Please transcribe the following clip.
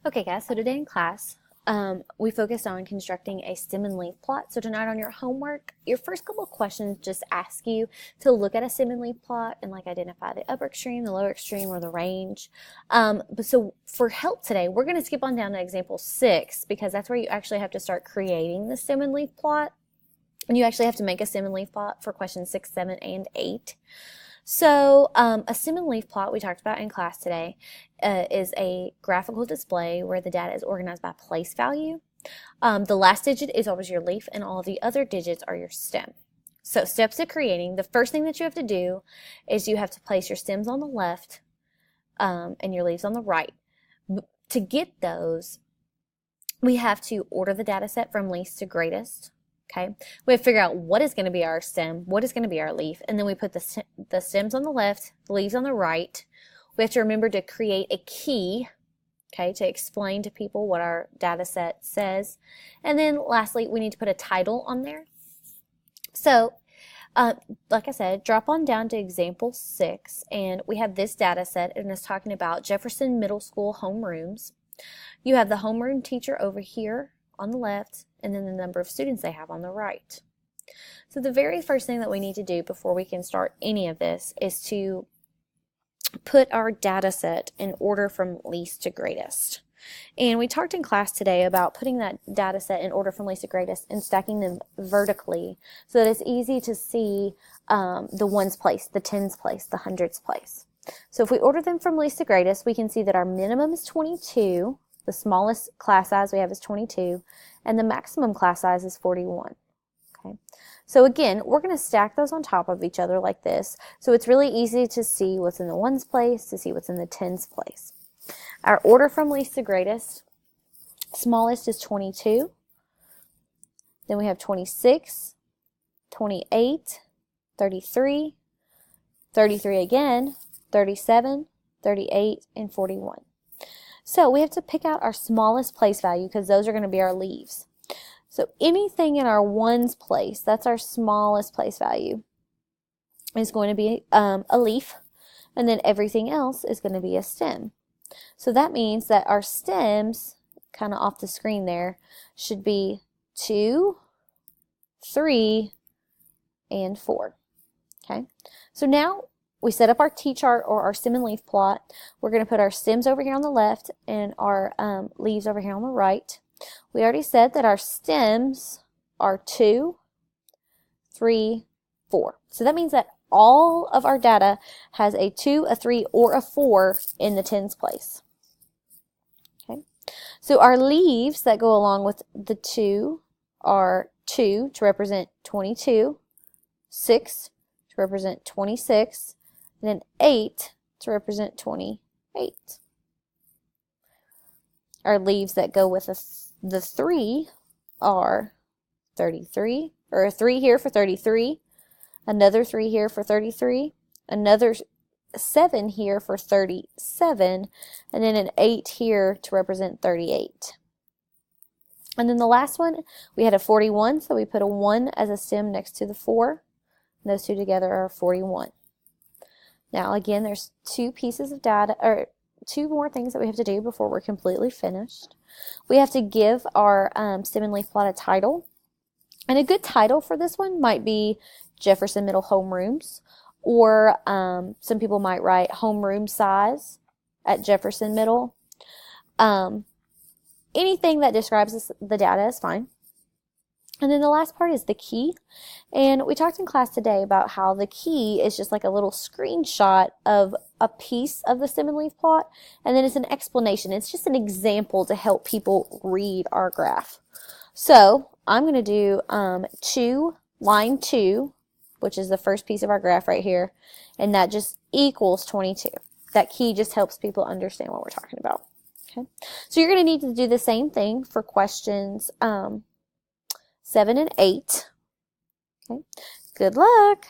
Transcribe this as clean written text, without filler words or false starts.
Okay, guys, so today in class, we focused on constructing a stem and leaf plot. So tonight on your homework, your first couple of questions just ask you to look at a stem and leaf plot and like identify the upper extreme, the lower extreme, or the range. But so for help today, we're going to skip on down to example 6 because that's where you actually have to start creating the stem and leaf plot. And you actually have to make a stem and leaf plot for questions 6, 7, and 8. So a stem and leaf plot we talked about in class today is a graphical display where the data is organized by place value. The last digit is always your leaf and all of the other digits are your stem. So steps to creating, the first thing that you have to do is you have to place your stems on the left and your leaves on the right. To get those, we have to order the data set from least to greatest. Okay, we have to figure out what is going to be our stem, what is going to be our leaf, and then we put the stems on the left, the leaves on the right. We have to remember to create a key, okay, to explain to people what our data set says. And then lastly, we need to put a title on there. So, like I said, drop on down to example 6, and we have this data set, and it's talking about Jefferson Middle School homerooms. You have the homeroom teacher over here on the left, and then the number of students they have on the right. So the very first thing that we need to do before we can start any of this is to put our data set in order from least to greatest. And we talked in class today about putting that data set in order from least to greatest and stacking them vertically so that it's easy to see the ones place, the tens place, the hundreds place. So if we order them from least to greatest, we can see that our minimum is 22. The smallest class size we have is 22, and the maximum class size is 41. Okay, so again, we're going to stack those on top of each other like this, so it's really easy to see what's in the ones place, to see what's in the tens place. Our order from least to greatest, smallest is 22, then we have 26, 28, 33, 33 again, 37, 38, and 41. So we have to pick out our smallest place value because those are going to be our leaves. So anything in our ones place, that's our smallest place value, is going to be a leaf, and then everything else is going to be a stem. So that means that our stems, kind of off the screen there, should be 2, 3, and 4. Okay, so now we set up our T-chart or our stem and leaf plot. We're going to put our stems over here on the left and our leaves over here on the right. We already said that our stems are 2, 3, 4. So that means that all of our data has a 2, a 3, or a 4 in the tens place. Okay. So our leaves that go along with the 2 are 2 to represent 22, 6 to represent 26, and then 8 to represent 28. Our leaves that go with the 3 are 33, or a 3 here for 33, another 3 here for 33, another 7 here for 37, and then an 8 here to represent 38. And then the last one, we had a 41, so we put a 1 as a stem next to the 4, and those two together are 41. Now again, there's 2 pieces of data, or 2 more things that we have to do before we're completely finished. We have to give our stem and leaf plot a title. And a good title for this one might be Jefferson Middle Homerooms, or some people might write homeroom size at Jefferson Middle. Anything that describes the data is fine. And then the last part is the key. And we talked in class today about how the key is just like a little screenshot of a piece of the stem and leaf plot. And then it's an explanation. It's just an example to help people read our graph. So I'm going to do line 2, which is the first piece of our graph right here. And that just equals 22. That key just helps people understand what we're talking about. Okay. So you're going to need to do the same thing for questions 7 and 8. Okay. Good luck.